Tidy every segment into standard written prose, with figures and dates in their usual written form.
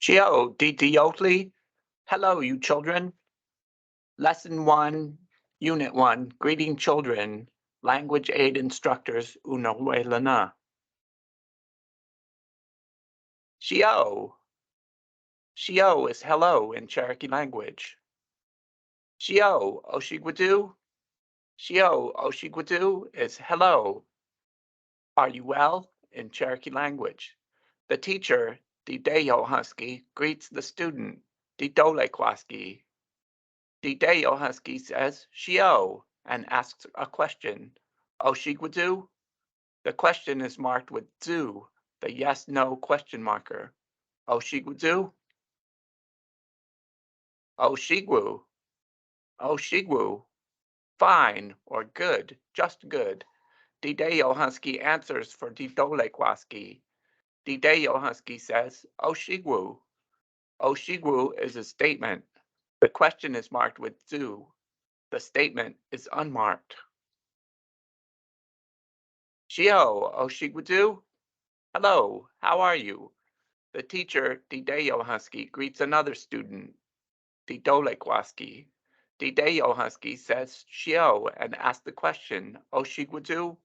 Siyo, didehyohvsgi. Hello, you children. Lesson 1, Unit 1, Greeting Children, Language Aid Instructors Unowelana. Siyo. Siyo is hello in Cherokee language. Siyo, Osigwutsu. Siyo, Osigwutsu is hello. Are you well in Cherokee language? The teacher, didehyohvsgi, greets the student, didolegwasgi. Didehyohvsgi says "Siyo" and asks a question. Osigwutsu? The question is marked with "zu," the yes/no question marker. Osigwutsu? Osigwu. Osigwu. Fine or good, just good. Didehyohvsgi answers for didolegwasgi. Didehyohvsgi says Osigwu. Osigwu is a statement. The question is marked with "zu." The statement is unmarked. Siyo, Osigwutsu. Hello, how are you? The teacher, didehyohvsgi, greets another student, didolegwasgi. Didehyohvsgi says "Siyo" and asks the question, Osigwutsu?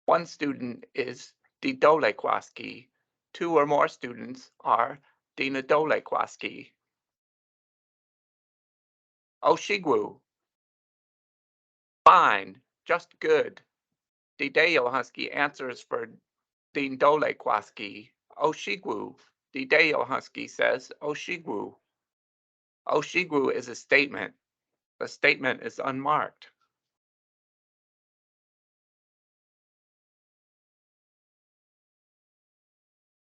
One student is didolegwasgi. Two or more students are dinadolegwasgi. Osigwu. Fine, just good. Didehyohvsgi answers for dinadolegwasgi. Osigwu. Didehyohvsgi says Osigwu. Osigwu is a statement. The statement is unmarked.